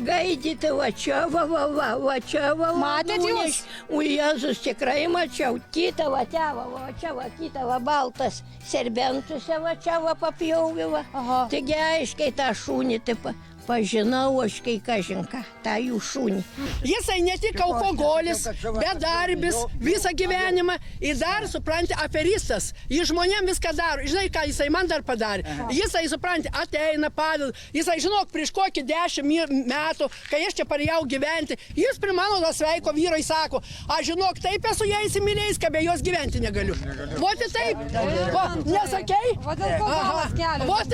gaidyti va čia, va čia, va. Matėt jūs? O Jėzus tikrai mačiau, kitą va čia, va kitą va baltas serbentuose, va čia va papjauvi, va. Taigi aiškiai tą šunį taip Pažinau aš kai kažinką, tą jų šunį. Jisai ne tik alkoholis, bedarbis, visą gyvenimą ir dar, supranti, aferistas. Jis žmonėm viską daro. Žinai, ką jisai man dar padarė? Jisai, supranti, ateina, padeda. Jisai, žinok, prieš kokį 10 metų, kai aš čia parėjau gyventi, jis prie mano sveiko vyro įsako, aš žinok, taip esu ją įsimylėjęs, kad be jos gyventi negaliu. Voti taip. Nesakei? Vo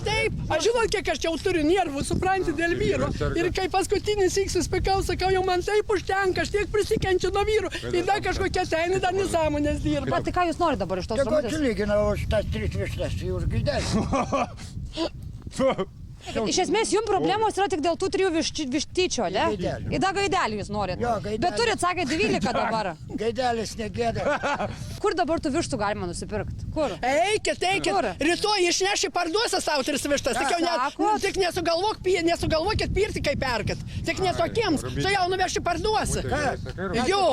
taip. Aš žinau, kiek aš čia jau turiu nervų, supranti, dėl vyro. Ir kai paskutinis įksis pikau, sakau, jau man taip užtenka, aš tiek prisikenčiu nuo vyro. Ir dar kažkokia teina, dar nesąmonės dirba. Tai ką jūs norite dabar iš tos ramutės? Tik atsilyginau už tas 3 vištas, jūs girdės. Iš esmės, jums problemos yra tik dėl tų 3 vištyčio, ne? Ir dar gaidelį jūs norit. Bet turit, sakė, 12 dabar. Gaidelis negėda. Kur dabar tų vištų galima nusipirkti? Kur? Eikit. Rytoj išneši parduosi savo 3 vištas. Tik nesugalvokit pirti, kaip perkat. Tik netokiems. Tu jau nuveši parduosi. Jo,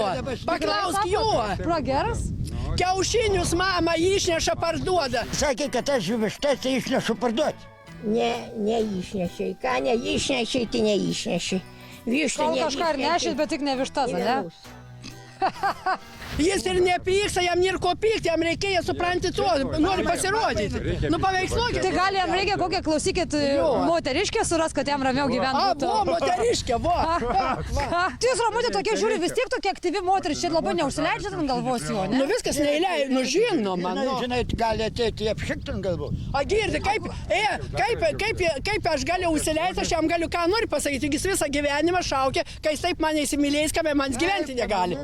paklausk jo. Prageras? Kiaušinius mama išneša parduoda. Sakė, kad aš vištas išnešu parduoti. Neišnešiai. Ką neišnešiai, tai neišnešiai. Kol kažką ir nešit, bet tik ne vištas, ne? Jis ir nepyksta, jam nėra ko pykti, jam reikėjo, supranti, to, nori pasirodyti. Nu, paveiksluokit. Tai gal jam reikia kokią, klausykit, moteriškę suras, kad jam ramiau gyventi būtų. Moteriškė, Tai jūs, Ramutė, tokia žiūri, vis tiek tokia aktyvi moteris, čia labai neužsileidžiat ant galvos jo, ne? Nu, viskas neįleidžia, nu, žinoma. Žinai, gali ateiti apšikti ant galvos. A, girdi, kaip aš galiu užsileisti, aš jam galiu ką nori pasakyti, jis visą gyvenimą šaukia, kai jis taip mane įsimylėjęs, kad man gyventi negali.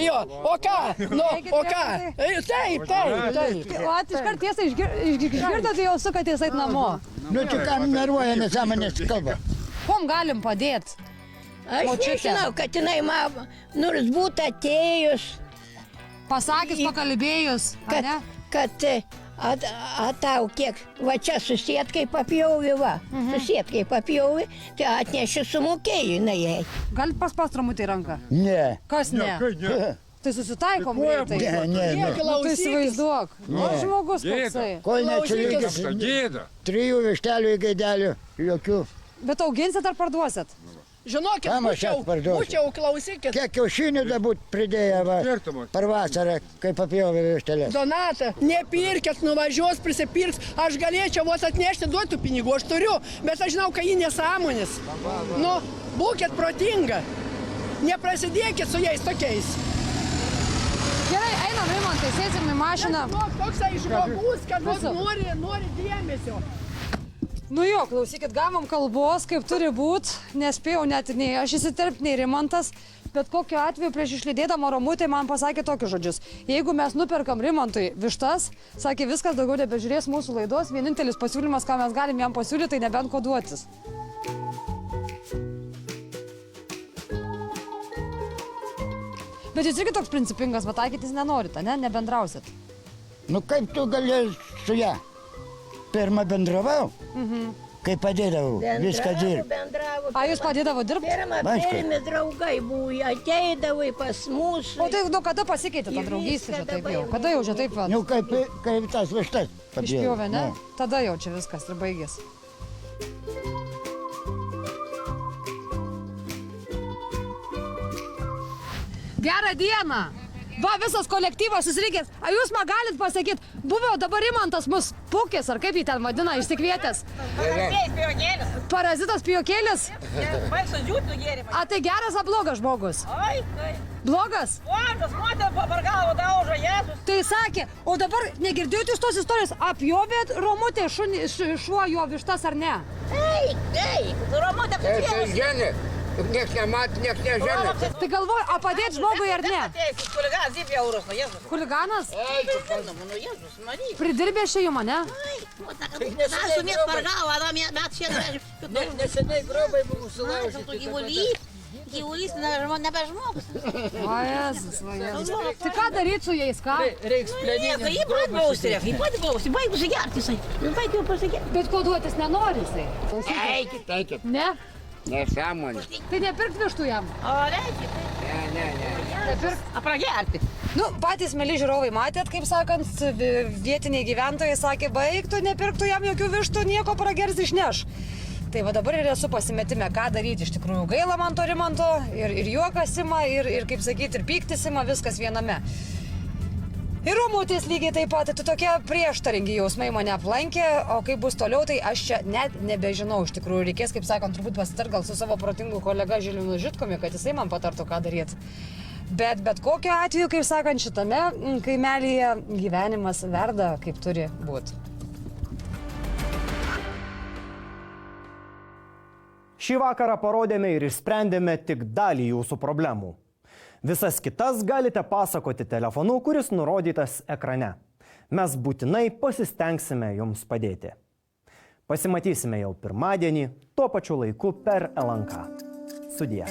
Jo, o ką? Nu, o ką? Taip. O iškart tiesai išgirdo, tai jau sukatės eit namo. Nu, čia kam neruoja nesąmonės kalba. Kom galim padėti? Aš nežinau, kad jinai nors būtų atėjus. Pasakys, pakalbėjus, kad tau kiek, va čia susiet kaip papjauvi, tai atneši sumokėjų jinai jai. Galit paspaust Ramutei ranką? Ne. Kas ne? Tai susitaikom greitai. Ne. Tai įsivaizduok. Žmogus koksai. Kol neatsilikęs 3 vištelių į gaidelių, jokių. Bet auginsit ar parduosit? Žinokit, būčiau, klausykit. Kiek kiaušinių dabūt pridėję per vasarą, kai papjovė vištelės. Donata, nepirkit, nuvažiuos, prisipirks. Aš galėčiau vos atnešti, duotų pinigų, aš turiu, bet aš žinau, kad jį nesąmonės. Nu, būkit protinga. Neprasidėkit su jais tokiais. Gerai, einam, Rimantai, sėsim į mašiną. Toksai žmogus, kad nori dėmesio. Nu jo, klausykit, gavom kalbos, kaip turi būt. Nespėjau net nei aš įsiterpti, nei Rimantas. Bet kokiu atveju prieš išlydėdama Ramutė man pasakė tokius žodžius. Jeigu mes nuperkam Rimantui vištas, sakė, viskas daugiau nebežiūrės mūsų laidos. Vienintelis pasiūlymas, ką mes galim jam pasiūlyti, tai nebent koduotis. Bet jūs irgi toks principingas, bet taikytis nenorite, ne? Nebendrausit. Nu kaip tu gali su ją? Pirmą bendravau, kai padėdavau viską dirbti. A, jūs padėdavo dirbti? Pirmi draugai buvo, ateidavai pas mūsų. O tai nuo kada pasikeitė ta draugystė čia taip jau? Kada jau čia taip pat? Nu kaip tas vištas padėjo. Išpjovė, ne? Tada jau čia viskas ir baigėsi. Gerą dieną! Va, visas kolektyvas susirinkęs. A jūs man galit pasakyti, buvo dabar Rimantas mus pukis, ar kaip jį ten vadina, išsikvietęs? Parazitas pijokėlis? A, tai geras ar blogas žmogus? Blogas? Tai sakė, o dabar negirdėjot jūs tos istorijos, apjovėt Romutė šuo jo vištas ar ne? Romutė apjovė. Niekas nematė, niekas nežino. Tai galvoju, a padėti žmogui ar ne? Huliganas, 2 eurus, nu Jėzus. Huliganas? Nu Jėzus, Marija. Pridirbė šį jumą, ne? Neseniai grobai buvo sulaužyti. Gyvulys nebe žmogus. O Jėzus, o Jėzus. Tai ką daryti su jais, ką? Reiks plėninės. Jį pat bausti, baigusi gerti jisai. Baig jau pasigerti. Bet koduotis nenori jisai. Eikit. Ne? Nesąmonė. Tai nepirkt vištų jam? O, reikia. Ne. Nepirkt? Apragerti. Nu, patys mėly žiūrovai matėt, kaip sakant, vietiniai gyventojai sakė, baigtų, nepirktų jam jokių vištų, nieko pragers išneš. Tai va dabar ir esu pasimetime, ką daryti. Iš tikrųjų gaila man to Rimanto, ir juokas ima, ir kaip sakyti, ir pyktis ima, viskas viename. Ir Romutės lygiai taip pat, tai tokie prieštaringi jausmai mane aplankė, o kaip bus toliau, tai aš čia net nebežinau. Iš tikrųjų reikės, kaip sakant, turbūt pasitart gal su savo protingu kolega Žilvinu Žitkomi, kad jisai man patartų, ką daryti. Bet kokiu atveju, kaip sakant, šitame kaimelyje gyvenimas verda, kaip turi būti. Šį vakarą parodėme ir išsprendėme tik dalį jūsų problemų. Visas kitas galite pasakoti telefonu, kuris nurodytas ekrane. Mes būtinai pasistengsime jums padėti. Pasimatysime jau pirmadienį, tuo pačiu laiku per LNK. Sudie.